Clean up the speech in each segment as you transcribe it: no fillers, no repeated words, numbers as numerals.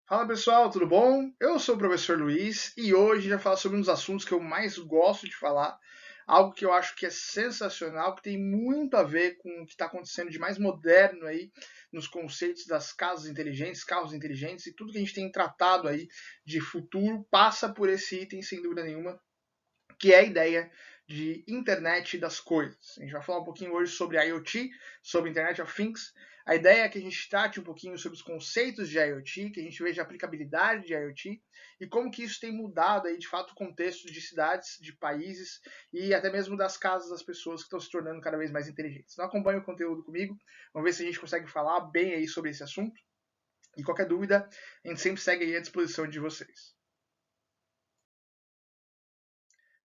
Fala pessoal, tudo bom? Eu sou o professor Luiz e hoje a gente vai falar sobre um dos assuntos que eu mais gosto de falar, algo que eu acho que é sensacional, que tem muito a ver com o que está acontecendo de mais moderno aí nos conceitos das casas inteligentes, carros inteligentes e tudo que a gente tem tratado aí de futuro passa por esse item sem dúvida nenhuma, que é a ideia de internet das coisas. A gente vai falar um pouquinho hoje sobre IoT, sobre Internet of Things. A ideia é que a gente trate um pouquinho sobre os conceitos de IoT, que a gente veja a aplicabilidade de IoT e como que isso tem mudado aí de fato o contexto de cidades, de países e até mesmo das casas das pessoas que estão se tornando cada vez mais inteligentes. Então acompanhe o conteúdo comigo, vamos ver se a gente consegue falar bem aí sobre esse assunto. E qualquer dúvida, a gente sempre segue aí à disposição de vocês.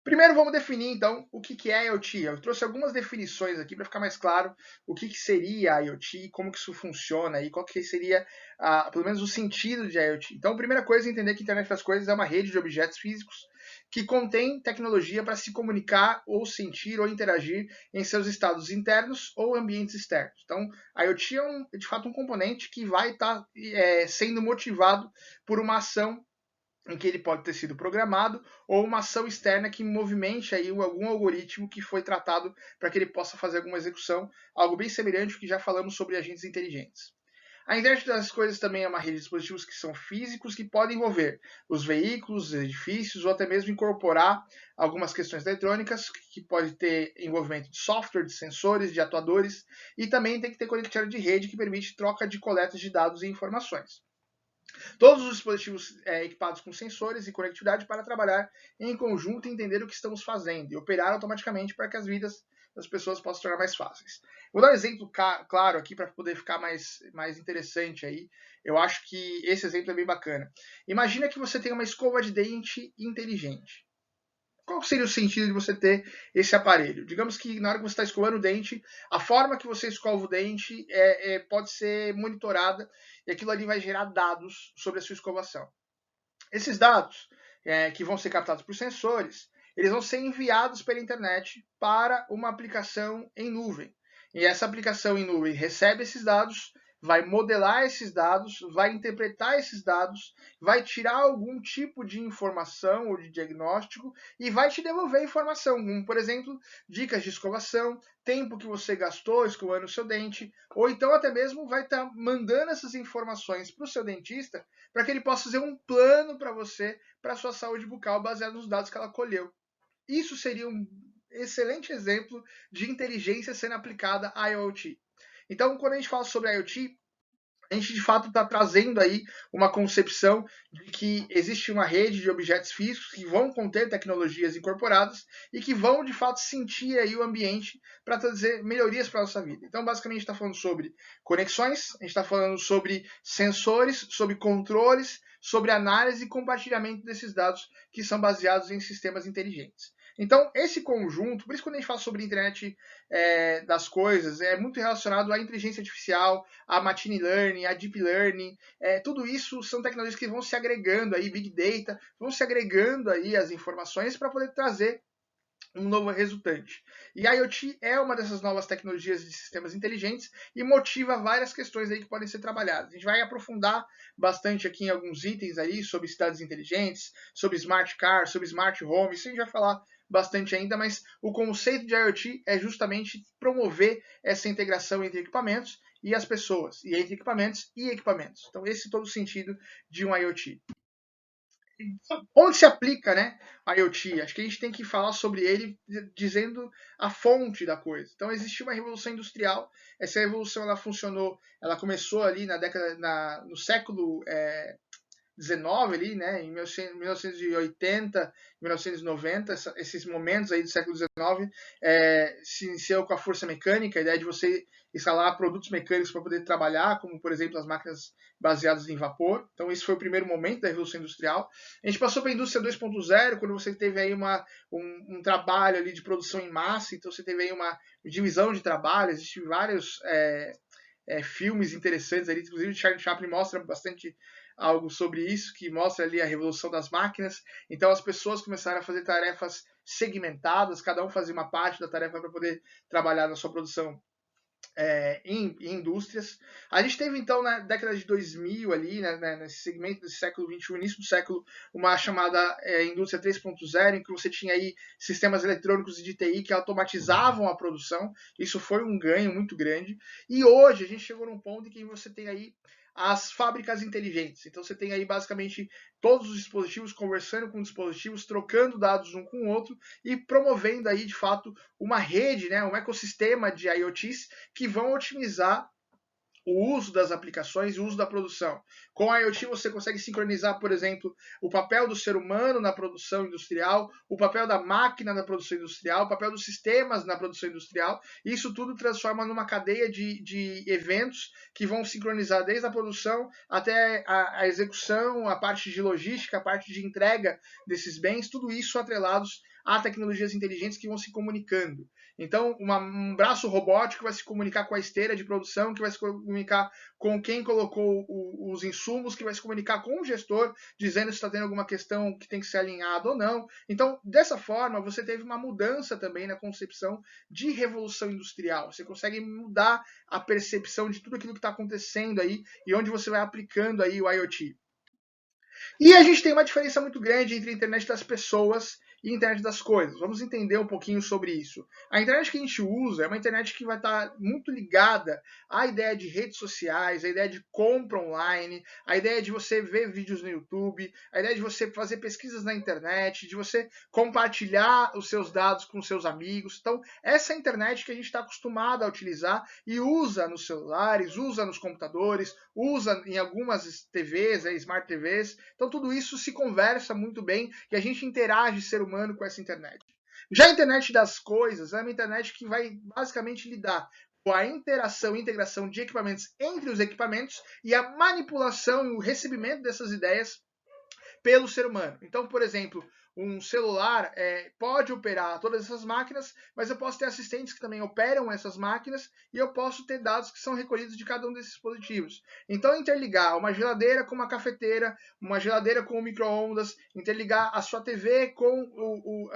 Primeiro vamos definir então o que é IoT. Eu trouxe algumas definições aqui para ficar mais claro o que seria IoT, como que isso funciona e qual que seria, pelo menos, o sentido de IoT. Então, a primeira coisa é entender que a Internet das Coisas é uma rede de objetos físicos que contém tecnologia para se comunicar ou sentir ou interagir em seus estados internos ou ambientes externos. Então, a IoT é de fato um componente que vai estar sendo motivado por uma ação em que ele pode ter sido programado, ou uma ação externa que movimente aí algum algoritmo que foi tratado para que ele possa fazer alguma execução, algo bem semelhante ao que já falamos sobre agentes inteligentes. A internet das coisas também é uma rede de dispositivos que são físicos, que podem envolver os veículos, os edifícios, ou até mesmo incorporar algumas questões eletrônicas, que pode ter envolvimento de software, de sensores, de atuadores, e também tem que ter conectividade de rede que permite troca de coletas de dados e informações. Todos os dispositivos equipados com sensores e conectividade para trabalhar em conjunto e entender o que estamos fazendo e operar automaticamente para que as vidas das pessoas possam se tornar mais fáceis. Vou dar um exemplo claro aqui para poder ficar mais interessante aí. Eu acho que esse exemplo é bem bacana. Imagina que você tem uma escova de dente inteligente. Qual seria o sentido de você ter esse aparelho? Digamos que na hora que você está escovando o dente, a forma que você escova o dente pode ser monitorada e aquilo ali vai gerar dados sobre a sua escovação. Esses dados, que vão ser captados por sensores, eles vão ser enviados pela internet para uma aplicação em nuvem. E essa aplicação em nuvem recebe esses dados, vai modelar esses dados, vai interpretar esses dados, vai tirar algum tipo de informação ou de diagnóstico e vai te devolver informação, como, por exemplo, dicas de escovação, tempo que você gastou escovando o seu dente, ou então até mesmo vai estar mandando essas informações para o seu dentista para que ele possa fazer um plano para você, para a sua saúde bucal, baseado nos dados que ela colheu. Isso seria um excelente exemplo de inteligência sendo aplicada a IoT. Então, quando a gente fala sobre IoT, a gente de fato está trazendo aí uma concepção de que existe uma rede de objetos físicos que vão conter tecnologias incorporadas e que vão de fato sentir aí o ambiente para trazer melhorias para a nossa vida. Então, basicamente, a gente está falando sobre conexões, a gente está falando sobre sensores, sobre controles, sobre análise e compartilhamento desses dados que são baseados em sistemas inteligentes. Então, esse conjunto, por isso quando a gente fala sobre internet das coisas, é muito relacionado à inteligência artificial, a machine learning, a deep learning, tudo isso são tecnologias que vão se agregando aí, big data, vão se agregando aí as informações para poder trazer um novo resultante. E a IoT é uma dessas novas tecnologias de sistemas inteligentes e motiva várias questões aí que podem ser trabalhadas. A gente vai aprofundar bastante aqui em alguns itens aí sobre cidades inteligentes, sobre smart car, sobre smart home, isso a gente vai falar bastante ainda, mas o conceito de IoT é justamente promover essa integração entre equipamentos e as pessoas, e entre equipamentos e equipamentos. Então esse é todo o sentido de um IoT. Onde se aplica, né, a IoT? Acho que a gente tem que falar sobre ele dizendo a fonte da coisa. Então existiu uma revolução industrial. Essa revolução ela funcionou, ela começou ali no século 19 ali, né, em 1980, 1990, esses momentos aí do século 19, se iniciou com a força mecânica, a ideia de você instalar produtos mecânicos para poder trabalhar, como por exemplo as máquinas baseadas em vapor. Então esse foi o primeiro momento da revolução industrial. A gente passou para a indústria 2.0, quando você teve aí um trabalho ali de produção em massa, então você teve aí uma divisão de trabalho, existem vários filmes interessantes ali, inclusive o Charlie Chaplin mostra bastante algo sobre isso, que mostra ali a revolução das máquinas. Então as pessoas começaram a fazer tarefas segmentadas, cada um fazia uma parte da tarefa para poder trabalhar na sua produção em indústrias. A gente teve, então, na década de 2000, ali, né, nesse segmento desse século XXI, início do século, uma chamada indústria 3.0, em que você tinha aí sistemas eletrônicos e de TI que automatizavam a produção. Isso foi um ganho muito grande. E hoje a gente chegou num ponto em que você tem aí as fábricas inteligentes. Então você tem aí basicamente todos os dispositivos conversando com dispositivos, trocando dados um com o outro e promovendo aí de fato uma rede, né, um ecossistema de IoTs que vão otimizar o uso das aplicações e o uso da produção. Com a IoT você consegue sincronizar, por exemplo, o papel do ser humano na produção industrial, o papel da máquina na produção industrial, o papel dos sistemas na produção industrial. E isso tudo transforma numa cadeia de eventos que vão sincronizar desde a produção até a execução, a parte de logística, a parte de entrega desses bens, tudo isso atrelados a tecnologias inteligentes que vão se comunicando. Então, um braço robótico vai se comunicar com a esteira de produção, que vai se comunicar com quem colocou os insumos, que vai se comunicar com o gestor, dizendo se está tendo alguma questão que tem que ser alinhado ou não. Então, dessa forma, você teve uma mudança também na concepção de revolução industrial. Você consegue mudar a percepção de tudo aquilo que está acontecendo aí e onde você vai aplicando aí o IoT. E a gente tem uma diferença muito grande entre a internet das pessoas e a internet das coisas. Vamos entender um pouquinho sobre isso. A internet que a gente usa é uma internet que vai estar muito ligada à ideia de redes sociais, à ideia de compra online, à ideia de você ver vídeos no YouTube, à ideia de você fazer pesquisas na internet, de você compartilhar os seus dados com seus amigos. Então, essa é a internet que a gente está acostumado a utilizar e usa nos celulares, usa nos computadores, usa em algumas TVs, Smart TVs. Então tudo isso se conversa muito bem e a gente interage ser humano com essa internet. Já a internet das coisas é uma internet que vai basicamente lidar com a interação e integração de equipamentos entre os equipamentos e a manipulação e o recebimento dessas ideias pelo ser humano. Então, por exemplo, um celular pode operar todas essas máquinas, mas eu posso ter assistentes que também operam essas máquinas e eu posso ter dados que são recolhidos de cada um desses dispositivos. Então, interligar uma geladeira com uma cafeteira, uma geladeira com um micro-ondas, interligar a sua TV com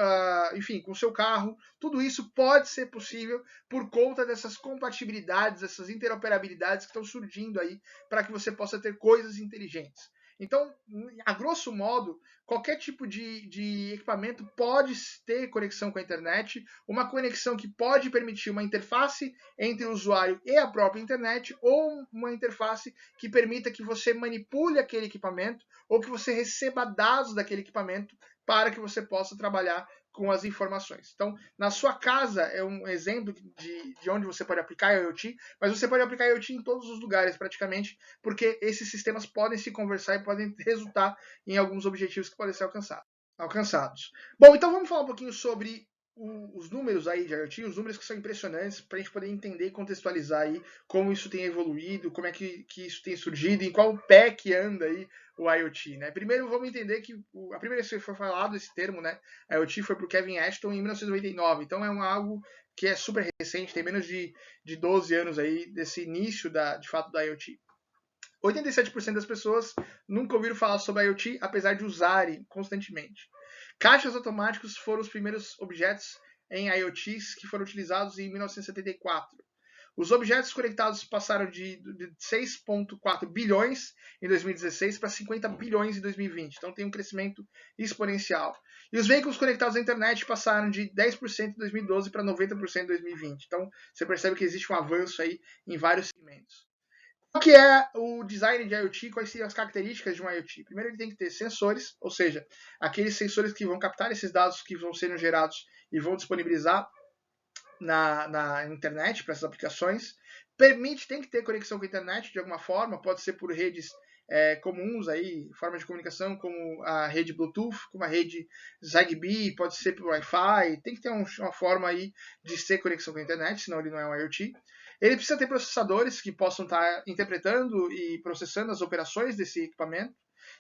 enfim, com o seu carro, tudo isso pode ser possível por conta dessas compatibilidades, essas interoperabilidades que estão surgindo aí para que você possa ter coisas inteligentes. Então, a grosso modo, qualquer tipo de equipamento pode ter conexão com a internet, uma conexão que pode permitir uma interface entre o usuário e a própria internet, ou uma interface que permita que você manipule aquele equipamento, ou que você receba dados daquele equipamento para que você possa trabalhar com as informações. Então, na sua casa é um exemplo de onde você pode aplicar IoT, mas você pode aplicar IoT em todos os lugares praticamente, porque esses sistemas podem se conversar e podem resultar em alguns objetivos que podem ser alcançados. Bom, então vamos falar um pouquinho sobre os números aí de IoT, os números que são impressionantes, para a gente poder entender e contextualizar aí como isso tem evoluído, como é que isso tem surgido, em qual pé que anda aí o IoT, né? Primeiro vamos entender que a primeira vez que foi falado esse termo, né, IoT foi por Kevin Ashton em 1999, então é algo que é super recente, tem menos de 12 anos aí desse início de fato da IoT. 87% das pessoas nunca ouviram falar sobre IoT, apesar de usarem constantemente. Caixas automáticos foram os primeiros objetos em IoTs que foram utilizados em 1974. Os objetos conectados passaram de 6,4 bilhões em 2016 para 50 bilhões em 2020. Então tem um crescimento exponencial. E os veículos conectados à internet passaram de 10% em 2012 para 90% em 2020. Então você percebe que existe um avanço aí em vários segmentos. O que é o design de IoT? Quais seriam as características de um IoT? Primeiro, ele tem que ter sensores, ou seja, aqueles sensores que vão captar esses dados que vão sendo gerados e vão disponibilizar na internet para essas aplicações. Tem que ter conexão com a internet de alguma forma, pode ser por redes comuns aí, formas de comunicação como a rede Bluetooth, como a rede Zigbee, pode ser por Wi-Fi, tem que ter uma forma aí de ser conexão com a internet, senão ele não é um IoT. Ele precisa ter processadores que possam estar interpretando e processando as operações desse equipamento.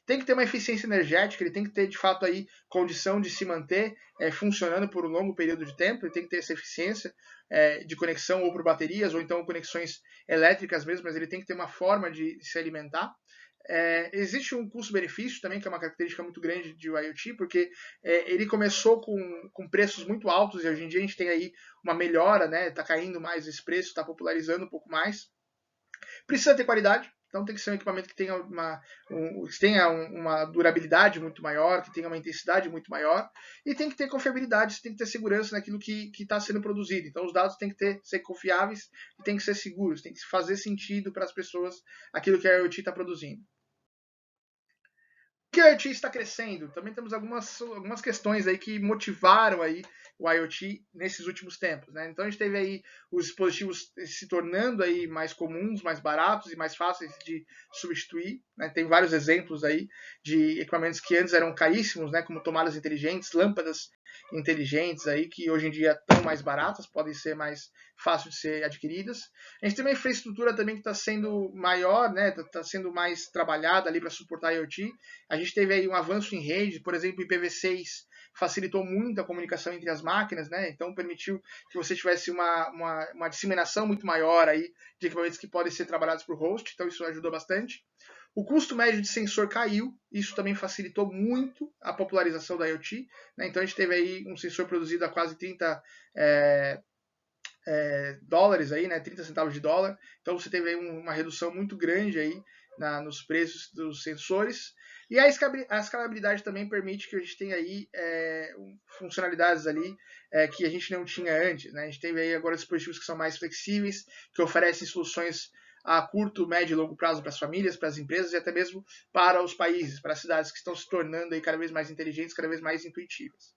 Tem que ter uma eficiência energética, ele tem que ter de fato aí condição de se manter funcionando por um longo período de tempo, ele tem que ter essa eficiência de conexão ou por baterias ou então conexões elétricas mesmo, mas ele tem que ter uma forma de se alimentar. Existe um custo-benefício também, que é uma característica muito grande de IoT, porque ele começou com preços muito altos e hoje em dia a gente tem aí uma melhora, né? Está caindo mais esse preço, está popularizando um pouco mais. Precisa ter qualidade, então tem que ser um equipamento que tenha uma durabilidade muito maior, que tenha uma intensidade muito maior, e tem que ter confiabilidade, tem que ter segurança naquilo que está sendo produzido. Então os dados têm que ser confiáveis e tem que ser seguros, tem que fazer sentido para as pessoas aquilo que a IoT está produzindo. Que o IoT está crescendo. Também temos algumas questões aí que motivaram aí o IoT nesses últimos tempos, né? Então a gente teve aí os dispositivos se tornando aí mais comuns, mais baratos e mais fáceis de substituir, né? Tem vários exemplos aí de equipamentos que antes eram caríssimos, né? Como tomadas inteligentes, lâmpadas inteligentes aí que hoje em dia estão mais baratas, podem ser mais fáceis de ser adquiridas. A gente tem uma infraestrutura também que está sendo maior, né? Está sendo mais trabalhada ali para suportar IoT. A gente teve aí um avanço em rede, por exemplo, IPv6 facilitou muito a comunicação entre as máquinas, né? Então permitiu que você tivesse uma disseminação muito maior aí de equipamentos que podem ser trabalhados por host, então isso ajudou bastante. O custo médio de sensor caiu, isso também facilitou muito a popularização da IoT, né? Então a gente teve aí um sensor produzido a quase 30 dólares aí, né? 30 centavos de dólar. Então você teve aí uma redução muito grande aí nos preços dos sensores. E a escalabilidade também permite que a gente tenha aí funcionalidades ali que a gente não tinha antes, né? A gente teve aí agora dispositivos que são mais flexíveis, que oferecem soluções a curto, médio e longo prazo para as famílias, para as empresas e até mesmo para os países, para as cidades que estão se tornando aí cada vez mais inteligentes, cada vez mais intuitivas.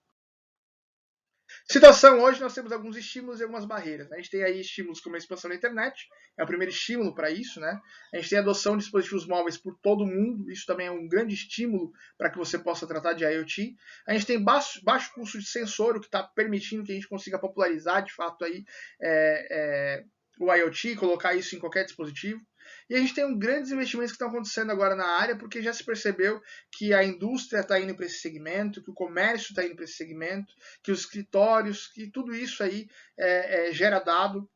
Situação, hoje nós temos alguns estímulos e algumas barreiras. A gente tem aí estímulos como a expansão da internet, é o primeiro estímulo para isso, né? A gente tem a adoção de dispositivos móveis por todo o mundo, isso também é um grande estímulo para que você possa tratar de IoT. A gente tem baixo custo de sensor, o que está permitindo que a gente consiga popularizar de fato aí o IoT, colocar isso em qualquer dispositivo. E a gente tem grandes investimentos que estão acontecendo agora na área, porque já se percebeu que a indústria está indo para esse segmento, que o comércio está indo para esse segmento, que os escritórios, que tudo isso aí gera dado,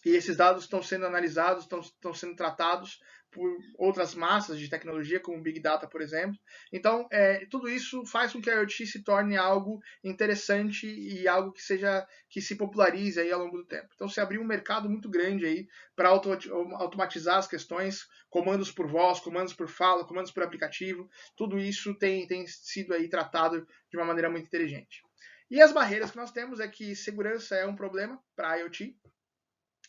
e esses dados estão sendo analisados, estão sendo tratados por outras massas de tecnologia, como Big Data, por exemplo. Então, tudo isso faz com que a IoT se torne algo interessante e algo que se popularize aí ao longo do tempo. Então, se abriu um mercado muito grande aí para automatizar as questões, comandos por voz, comandos por fala, comandos por aplicativo, tudo isso tem sido aí tratado de uma maneira muito inteligente. E as barreiras que nós temos é que segurança é um problema para a IoT.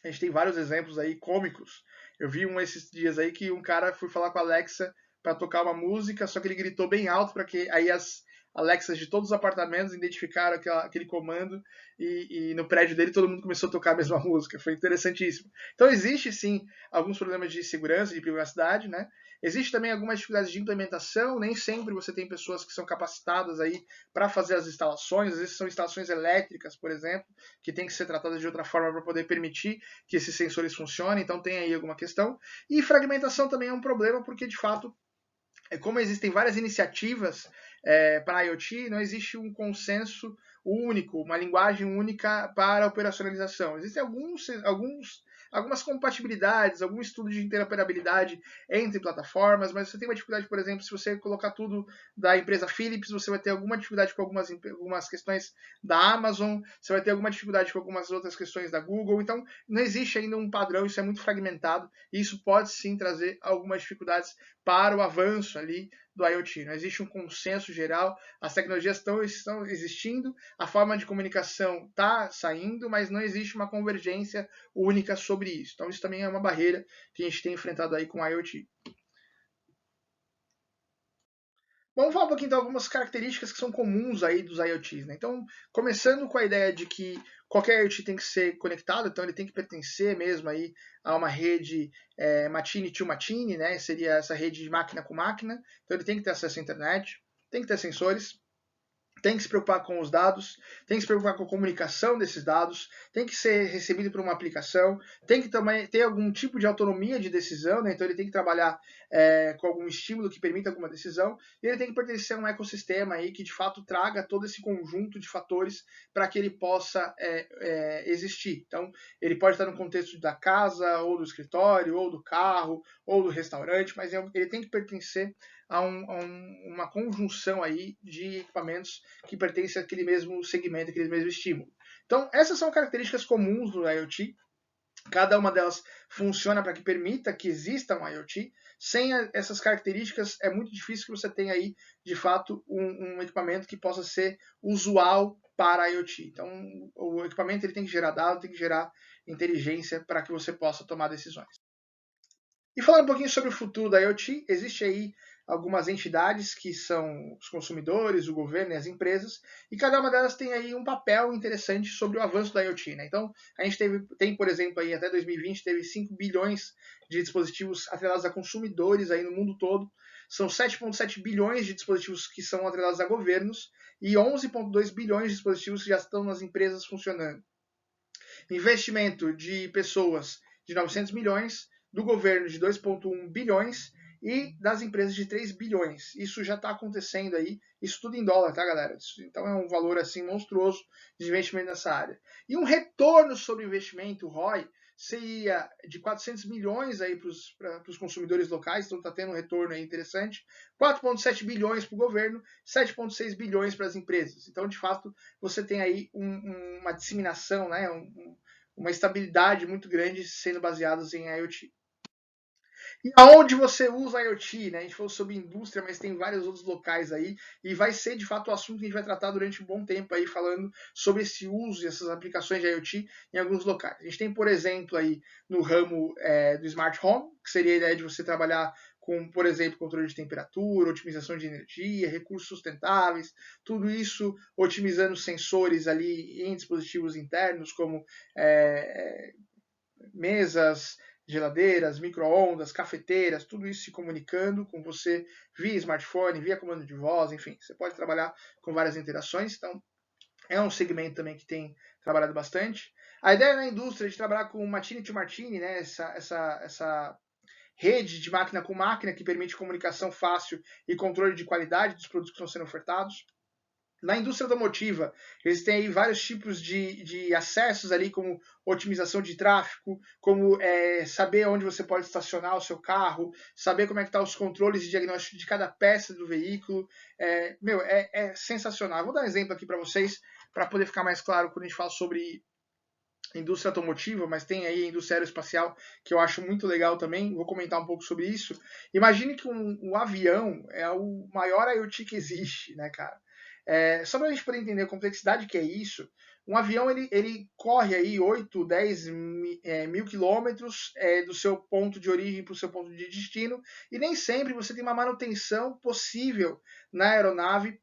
A gente tem vários exemplos aí cômicos. Eu vi esses dias aí que um cara foi falar com a Alexa para tocar uma música, só que ele gritou bem alto para que aí as Alexas de todos os apartamentos identificaram aquele comando e no prédio dele todo mundo começou a tocar a mesma música. Foi interessantíssimo. Então existe sim alguns problemas de segurança, de privacidade, né? Existe também algumas dificuldades de implementação, nem sempre você tem pessoas que são capacitadas aí para fazer as instalações, às vezes são instalações elétricas, por exemplo, que tem que ser tratadas de outra forma para poder permitir que esses sensores funcionem, então tem aí alguma questão. E fragmentação também é um problema, porque de fato, como existem várias iniciativas para IoT, não existe um consenso único, uma linguagem única para a operacionalização. Existem algumas compatibilidades, algum estudo de interoperabilidade entre plataformas, mas você tem uma dificuldade, por exemplo, se você colocar tudo da empresa Philips, você vai ter alguma dificuldade com algumas questões da Amazon, você vai ter alguma dificuldade com algumas outras questões da Google, então não existe ainda um padrão, isso é muito fragmentado, e isso pode sim trazer algumas dificuldades para o avanço ali do IoT. Não existe um consenso geral, as tecnologias estão existindo, a forma de comunicação está saindo, mas não existe uma convergência única sobre isso. Então isso também é uma barreira que a gente tem enfrentado aí com o IoT. Vamos falar um pouquinho de algumas características que são comuns aí dos IoTs, né? Então, começando com a ideia de que qualquer IoT tem que ser conectado, então ele tem que pertencer mesmo aí a uma rede machine to machine, né? Seria essa rede de máquina com máquina. Então ele tem que ter acesso à internet, tem que ter sensores. tem que se preocupar com os dados, tem que se preocupar com a comunicação desses dados, tem que ser recebido por uma aplicação, tem que também ter algum tipo de autonomia de decisão, né? Então ele tem que trabalhar com algum estímulo que permita alguma decisão, e ele tem que pertencer a um ecossistema aí que de fato traga todo esse conjunto de fatores para que ele possa existir. Então ele pode estar no contexto da casa, ou do escritório, ou do carro, ou do restaurante, mas ele tem que pertencer a uma conjunção aí de equipamentos que pertencem àquele mesmo segmento, aquele mesmo estímulo. Então, essas são características comuns do IoT. Cada uma delas funciona para que permita que exista um IoT. Sem essas características, é muito difícil que você tenha aí, de fato, um equipamento que possa ser usual para IoT. Então, o equipamento ele tem que gerar dados, tem que gerar inteligência para que você possa tomar decisões. E falando um pouquinho sobre o futuro da IoT, existe aí algumas entidades que são os consumidores, o governo e as empresas, e cada uma delas tem aí um papel interessante sobre o avanço da IoT, né? Então, a gente tem, por exemplo, aí até 2020 teve 5 bilhões de dispositivos atrelados a consumidores aí no mundo todo. São 7,7 bilhões de dispositivos que são atrelados a governos e 11,2 bilhões de dispositivos que já estão nas empresas funcionando. Investimento de pessoas de 900 milhões, do governo de 2,1 bilhões e das empresas de 3 bilhões. Isso já está acontecendo aí, isso tudo em dólar, tá, galera? Então é um valor assim monstruoso de investimento nessa área. E um retorno sobre investimento, o ROI, seria de 400 milhões aí para os consumidores locais, então está tendo um retorno aí interessante, 4,7 bilhões para o governo, 7,6 bilhões para as empresas. Então, de fato, você tem aí uma disseminação, né, uma estabilidade muito grande sendo baseadas em IoT. E aonde você usa IoT, né? A gente falou sobre indústria, mas tem vários outros locais aí, e vai ser de fato o assunto que a gente vai tratar durante um bom tempo aí, falando sobre esse uso e essas aplicações de IoT em alguns locais. A gente tem, por exemplo, aí no ramo do Smart Home, que seria a ideia de você trabalhar com, por exemplo, controle de temperatura, otimização de energia, recursos sustentáveis, tudo isso otimizando sensores ali em dispositivos internos, como mesas, geladeiras, micro-ondas, cafeteiras, tudo isso se comunicando com você via smartphone, via comando de voz, enfim, você pode trabalhar com várias interações, então é um segmento também que tem trabalhado bastante. A ideia na indústria é de trabalhar com machine to machine, né, essa rede de máquina com máquina que permite comunicação fácil e controle de qualidade dos produtos que estão sendo ofertados. Na indústria automotiva, eles têm aí vários tipos de acessos ali, como otimização de tráfego, como saber onde você pode estacionar o seu carro, saber como é que estão os controles de diagnóstico de cada peça do veículo. É sensacional. Vou dar um exemplo aqui para vocês, para poder ficar mais claro quando a gente fala sobre indústria automotiva, mas tem aí a indústria aeroespacial, que eu acho muito legal também, vou comentar um pouco sobre isso. Imagine que um avião é o maior IoT que existe, né, cara? Só para a gente poder entender a complexidade que é isso, um avião ele corre aí 8, 10 mil quilômetros do seu ponto de origem para o seu ponto de destino, e nem sempre você tem uma manutenção possível na aeronave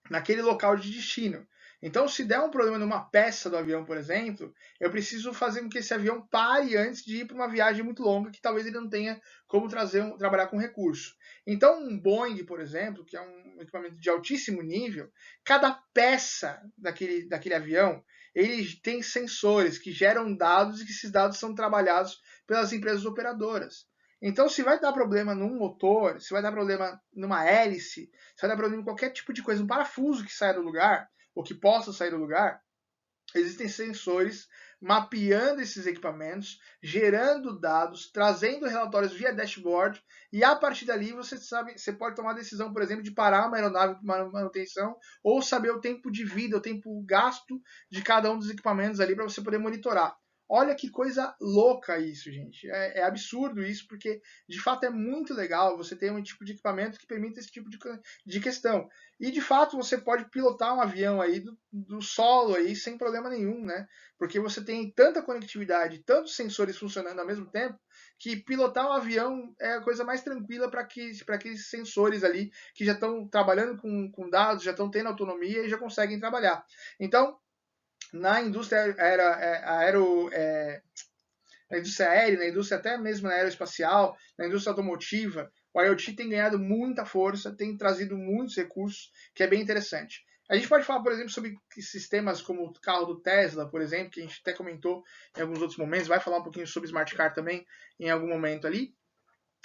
naquele local de destino. Então, se der um problema numa peça do avião, por exemplo, eu preciso fazer com que esse avião pare antes de ir para uma viagem muito longa, que talvez ele não tenha como trabalhar com recurso. Então, um Boeing, por exemplo, que é um equipamento de altíssimo nível, cada peça daquele avião, ele tem sensores que geram dados e que esses dados são trabalhados pelas empresas operadoras. Então, se vai dar problema num motor, se vai dar problema numa hélice, se vai dar problema em qualquer tipo de coisa, um parafuso que saia do lugar, ou que possa sair do lugar, existem sensores mapeando esses equipamentos, gerando dados, trazendo relatórios via dashboard, e a partir dali você pode tomar a decisão, por exemplo, de parar uma aeronave para manutenção, ou saber o tempo de vida, o tempo gasto de cada um dos equipamentos ali para você poder monitorar. Olha que coisa louca isso, gente. É absurdo isso, porque de fato é muito legal você ter um tipo de equipamento que permita esse tipo de questão. E de fato você pode pilotar um avião aí do solo aí sem problema nenhum, né? Porque você tem tanta conectividade, tantos sensores funcionando ao mesmo tempo, que pilotar um avião é a coisa mais tranquila para aqueles sensores ali que já estão trabalhando com dados, já estão tendo autonomia e já conseguem trabalhar. Então, na indústria na indústria aérea, na indústria até mesmo na aeroespacial, na indústria automotiva, o IoT tem ganhado muita força, tem trazido muitos recursos, que é bem interessante. A gente pode falar, por exemplo, sobre sistemas como o carro do Tesla, por exemplo, que a gente até comentou em alguns outros momentos, vai falar um pouquinho sobre Smart Car também em algum momento ali.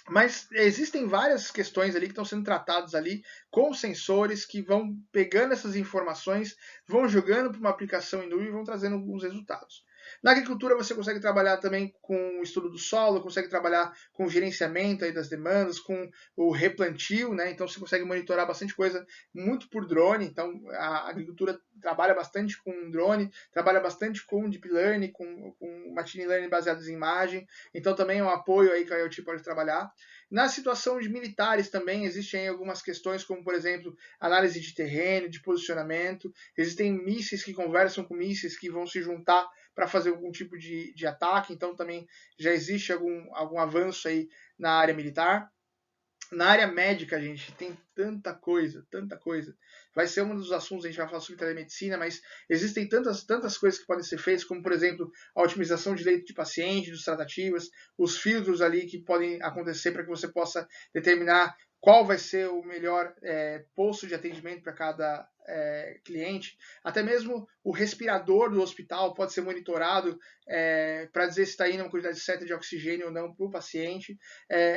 Mas existem várias questões ali que estão sendo tratadas ali com sensores que vão pegando essas informações, vão jogando para uma aplicação em nuvem e vão trazendo alguns resultados. Na agricultura você consegue trabalhar também com o estudo do solo, consegue trabalhar com o gerenciamento aí das demandas, com o replantio, né? Então você consegue monitorar bastante coisa muito por drone. Então a agricultura trabalha bastante com drone, trabalha bastante com deep learning, com machine learning baseados em imagem. Então também é um apoio aí que a IoT pode trabalhar. Na situação de militares também existem algumas questões, como por exemplo, análise de terreno, de posicionamento. Existem mísseis que conversam com mísseis que vão se juntar para fazer algum tipo de ataque, então também já existe algum avanço aí na área militar. Na área médica, gente, tem tanta coisa, tanta coisa. Vai ser um dos assuntos, a gente vai falar sobre telemedicina, mas existem tantas coisas que podem ser feitas, como, por exemplo, a otimização de leito de paciente, dos tratativas, os filtros ali que podem acontecer para que você possa determinar qual vai ser o melhor posto de atendimento para cada cliente. Até mesmo o respirador do hospital pode ser monitorado para dizer se está indo uma quantidade certa de oxigênio ou não para o paciente.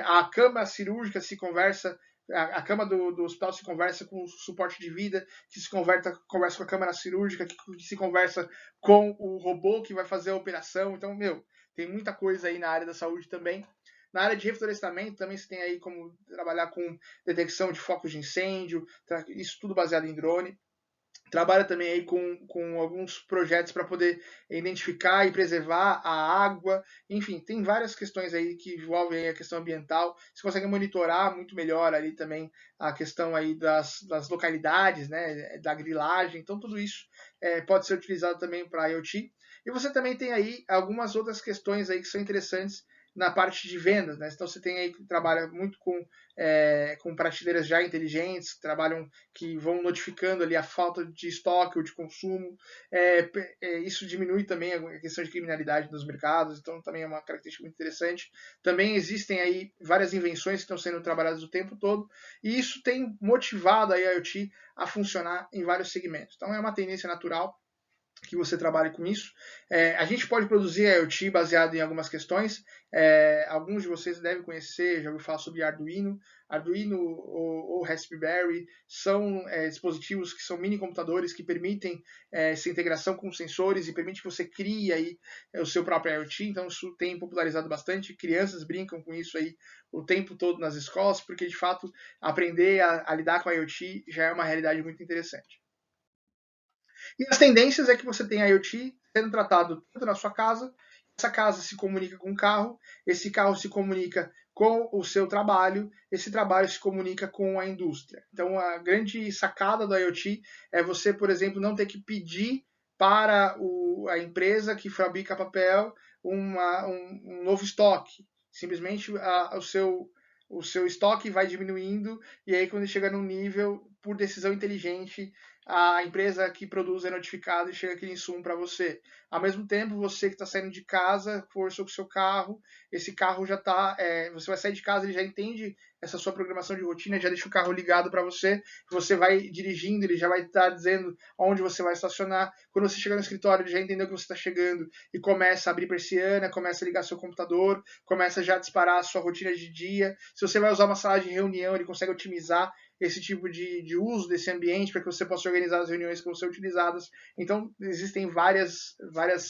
A cama cirúrgica se conversa, a cama do hospital se conversa com o suporte de vida, que se conversa com a câmara cirúrgica, que se conversa com o robô que vai fazer a operação. Então, tem muita coisa aí na área da saúde também. Na área de reflorestamento também você tem aí como trabalhar com detecção de focos de incêndio, isso tudo baseado em drone. Trabalha também aí com alguns projetos para poder identificar e preservar a água. Enfim, tem várias questões aí que envolvem a questão ambiental. Você consegue monitorar muito melhor ali também a questão aí das localidades, né, da grilagem. Então, tudo isso pode ser utilizado também para IoT. E você também tem aí algumas outras questões aí que são interessantes na parte de vendas, né? Então você tem aí que trabalha muito com prateleiras já inteligentes, que vão notificando ali a falta de estoque ou de consumo. Isso diminui também a questão de criminalidade nos mercados, então também é uma característica muito interessante. Também existem aí várias invenções que estão sendo trabalhadas o tempo todo, e isso tem motivado a IoT a funcionar em vários segmentos. Então é uma tendência natural que você trabalhe com isso. A gente pode produzir IoT baseado em algumas questões. Alguns de vocês devem conhecer, já ouviu falar sobre Arduino. Arduino ou Raspberry são dispositivos que são mini computadores que permitem essa integração com sensores e permite que você crie aí o seu próprio IoT. Então isso tem popularizado bastante. Crianças brincam com isso aí o tempo todo nas escolas, porque de fato aprender a lidar com a IoT já é uma realidade muito interessante. E as tendências é que você tem IoT sendo tratado tanto na sua casa, essa casa se comunica com o carro, esse carro se comunica com o seu trabalho, esse trabalho se comunica com a indústria. Então, a grande sacada do IoT é você, por exemplo, não ter que pedir para a empresa que fabrica papel um novo estoque. Simplesmente o seu estoque vai diminuindo e aí quando chega num nível, por decisão inteligente, a empresa que produz é notificada e chega aquele insumo para você. Ao mesmo tempo, você que está saindo de casa, forçou com o seu carro, esse carro já está. Você vai sair de casa, ele já entende essa sua programação de rotina, já deixa o carro ligado para você vai dirigindo, ele já vai estar dizendo onde você vai estacionar. Quando você chegar no escritório, ele já entendeu que você está chegando e começa a abrir persiana, começa a ligar seu computador, começa já a disparar a sua rotina de dia. Se você vai usar uma sala de reunião, ele consegue otimizar esse tipo de uso desse ambiente para que você possa organizar as reuniões que vão ser utilizadas. Então, existem várias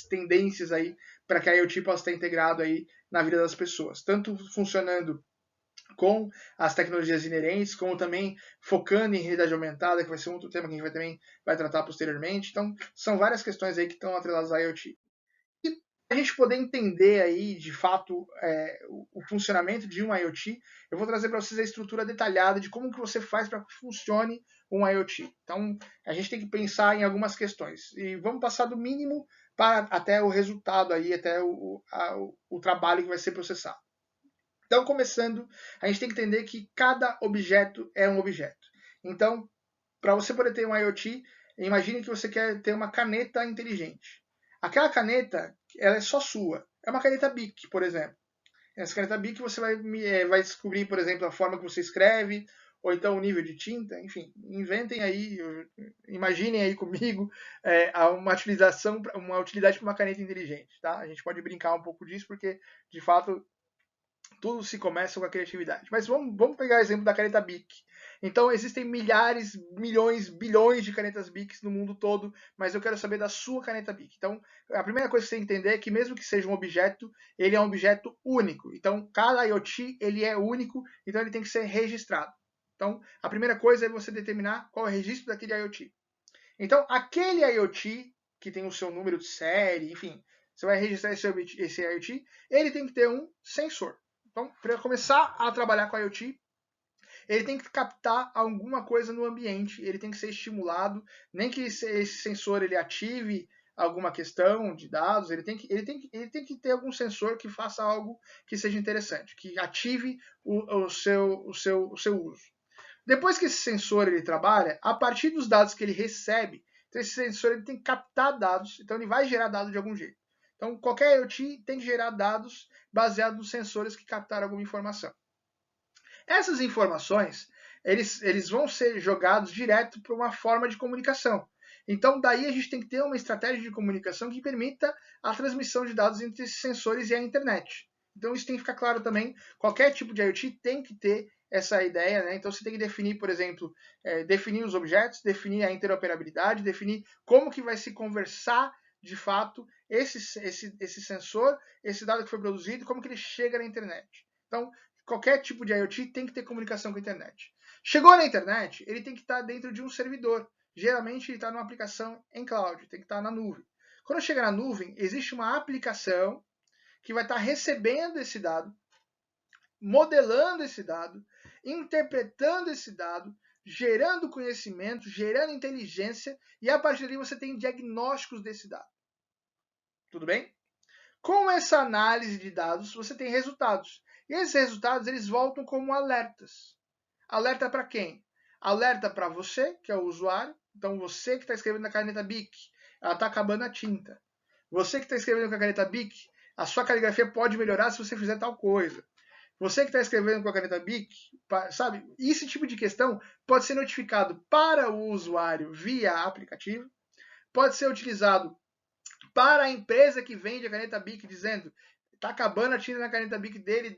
tendências aí para que a IoT possa estar integrado aí na vida das pessoas, tanto funcionando com as tecnologias inerentes, como também focando em realidade aumentada, que vai ser um outro tema que a gente também vai tratar posteriormente. Então, são várias questões aí que estão atreladas à IoT. E para a gente poder entender aí, de fato, o funcionamento de um IoT, eu vou trazer para vocês a estrutura detalhada de como que você faz para que funcione um IoT. Então, a gente tem que pensar em algumas questões. E vamos passar do mínimo para até o resultado aí, até o trabalho que vai ser processado. Então, começando, a gente tem que entender que cada objeto é um objeto. Então, para você poder ter um IoT, imagine que você quer ter uma caneta inteligente. Aquela caneta, ela é só sua. É uma caneta Bic, por exemplo. Essa caneta Bic você vai descobrir, por exemplo, a forma que você escreve, ou então o nível de tinta, enfim, inventem aí, imaginem aí comigo uma utilidade para uma caneta inteligente, tá? A gente pode brincar um pouco disso, porque, de fato, tudo se começa com a criatividade. Mas vamos pegar o exemplo da caneta Bic. Então, existem milhares, milhões, bilhões de canetas Bics no mundo todo, mas eu quero saber da sua caneta Bic. Então, a primeira coisa que você tem que entender é que mesmo que seja um objeto, ele é um objeto único. Então, cada IoT, ele é único, então ele tem que ser registrado. Então, a primeira coisa é você determinar qual é o registro daquele IoT. Então, aquele IoT que tem o seu número de série, enfim, você vai registrar esse IoT, ele tem que ter um sensor. Então, para começar a trabalhar com IoT, ele tem que captar alguma coisa no ambiente, ele tem que ser estimulado, nem que esse sensor ele ative alguma questão de dados, ele tem que ter algum sensor que faça algo que seja interessante, que ative o seu uso. Depois que esse sensor ele trabalha, a partir dos dados que ele recebe, então esse sensor ele tem que captar dados, então ele vai gerar dados de algum jeito. Então qualquer IoT tem que gerar dados baseados nos sensores que captaram alguma informação. Essas informações, eles vão ser jogados direto para uma forma de comunicação. Então, daí a gente tem que ter uma estratégia de comunicação que permita a transmissão de dados entre esses sensores e a internet. Então, isso tem que ficar claro também. Qualquer tipo de IoT tem que ter essa ideia, né? Então, você tem que definir, por exemplo, definir os objetos, definir a interoperabilidade, definir como que vai se conversar, de fato, esse sensor, esse dado que foi produzido, como que ele chega na internet. Então, qualquer tipo de IoT tem que ter comunicação com a internet. Chegou na internet, ele tem que estar dentro de um servidor. Geralmente ele está numa aplicação em cloud, tem que estar na nuvem. Quando chega na nuvem, existe uma aplicação que vai estar recebendo esse dado, modelando esse dado, interpretando esse dado, gerando conhecimento, gerando inteligência, e a partir dali você tem diagnósticos desse dado. Tudo bem? Com essa análise de dados, você tem resultados. E esses resultados eles voltam como alertas. Alerta para quem? Alerta para você, que é o usuário. Então, você que está escrevendo na caneta Bic, ela está acabando a tinta. Você que está escrevendo com a caneta Bic, a sua caligrafia pode melhorar se você fizer tal coisa. Você que está escrevendo com a caneta Bic, sabe? Esse tipo de questão pode ser notificado para o usuário via aplicativo, pode ser utilizado para a empresa que vende a caneta Bic, dizendo tá acabando a tinta na caneta Bic dele,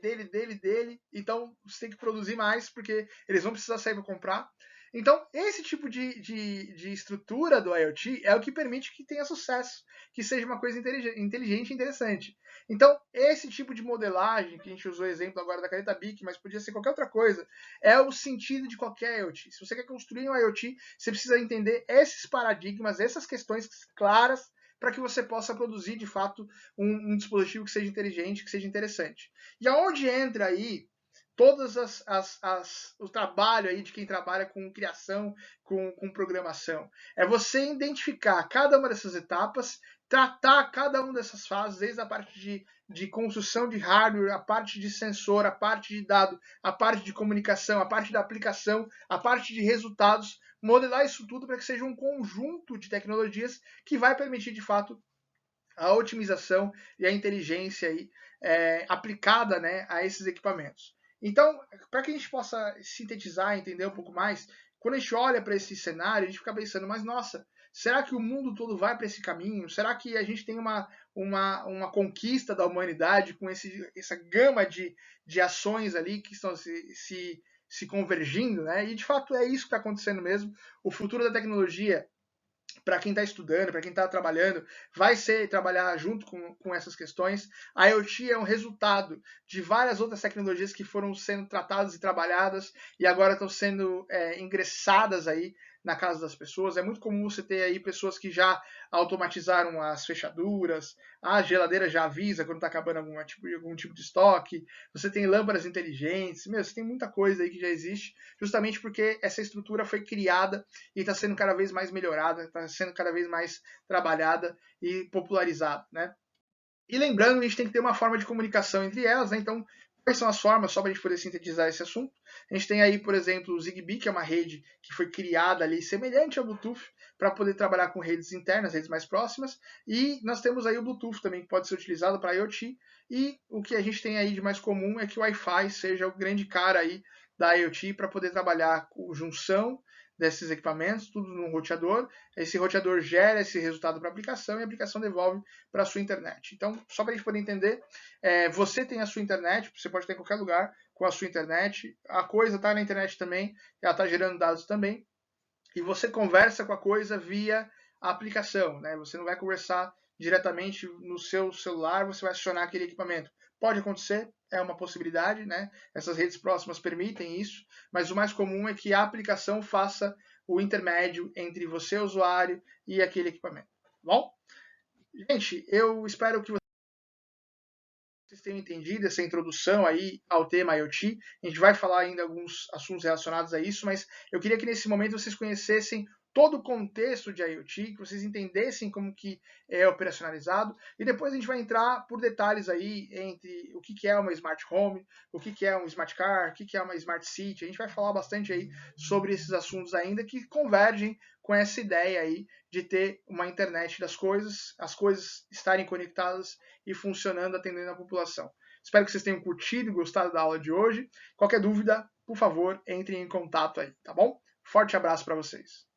então você tem que produzir mais, porque eles vão precisar sair para comprar. Então, esse tipo de estrutura do IoT é o que permite que tenha sucesso, que seja uma coisa inteligente e interessante. Então, esse tipo de modelagem, que a gente usou o exemplo agora da caneta Bic, mas podia ser qualquer outra coisa, é o sentido de qualquer IoT. Se você quer construir um IoT, você precisa entender esses paradigmas, essas questões claras, para que você possa produzir, de fato, um dispositivo que seja inteligente, que seja interessante. E aonde entra aí todas o trabalho aí de quem trabalha com criação, com programação. É você identificar cada uma dessas etapas, tratar cada uma dessas fases, desde a parte de construção de hardware, a parte de sensor, a parte de dado, a parte de comunicação, a parte da aplicação, a parte de resultados, modelar isso tudo para que seja um conjunto de tecnologias que vai permitir, de fato, a otimização e a inteligência aí, aplicada, né, a esses equipamentos. Então, para que a gente possa sintetizar e entender um pouco mais, quando a gente olha para esse cenário, a gente fica pensando, mas nossa, será que o mundo todo vai para esse caminho? Será que a gente tem uma conquista da humanidade com essa gama de ações ali que estão se convergindo, né? E de fato é isso que está acontecendo mesmo. O futuro da tecnologia, para quem está estudando, para quem está trabalhando, vai ser trabalhar junto com essas questões. A IoT é um resultado de várias outras tecnologias que foram sendo tratadas e trabalhadas e agora estão sendo ingressadas aí na casa das pessoas. É muito comum você ter aí pessoas que já automatizaram as fechaduras, a geladeira já avisa quando está acabando algum tipo de estoque, você tem lâmpadas inteligentes, você tem muita coisa aí que já existe, justamente porque essa estrutura foi criada e está sendo cada vez mais melhorada, está sendo cada vez mais trabalhada e popularizada, né? E lembrando, a gente tem que ter uma forma de comunicação entre elas, né? Então, quais são as formas, só para a gente poder sintetizar esse assunto? A gente tem aí, por exemplo, o Zigbee, que é uma rede que foi criada ali, semelhante ao Bluetooth, para poder trabalhar com redes internas, redes mais próximas, e nós temos aí o Bluetooth também, que pode ser utilizado para IoT, e o que a gente tem aí de mais comum é que o Wi-Fi seja o grande cara aí da IoT para poder trabalhar com junção desses equipamentos, tudo num roteador. Esse roteador gera esse resultado para a aplicação e a aplicação devolve para a sua internet. Então, só para a gente poder entender, você tem a sua internet, você pode ter em qualquer lugar com a sua internet, a coisa está na internet também, ela está gerando dados também, e você conversa com a coisa via a aplicação, né? Você não vai conversar diretamente no seu celular, você vai acionar aquele equipamento. Pode acontecer, é uma possibilidade, né? Essas redes próximas permitem isso, mas o mais comum é que a aplicação faça o intermédio entre você, usuário, e aquele equipamento. Tá bom? Gente, eu espero que vocês tenham entendido essa introdução aí ao tema IoT. A gente vai falar ainda alguns assuntos relacionados a isso, mas eu queria que nesse momento vocês conhecessem todo o contexto de IoT, que vocês entendessem como que é operacionalizado, e depois a gente vai entrar por detalhes aí entre o que é uma Smart Home, o que é um Smart Car, o que é uma Smart City. A gente vai falar bastante aí sobre esses assuntos ainda que convergem com essa ideia aí de ter uma internet das coisas, as coisas estarem conectadas e funcionando, atendendo a população. Espero que vocês tenham curtido e gostado da aula de hoje. Qualquer dúvida, por favor, entrem em contato aí, tá bom? Forte abraço para vocês.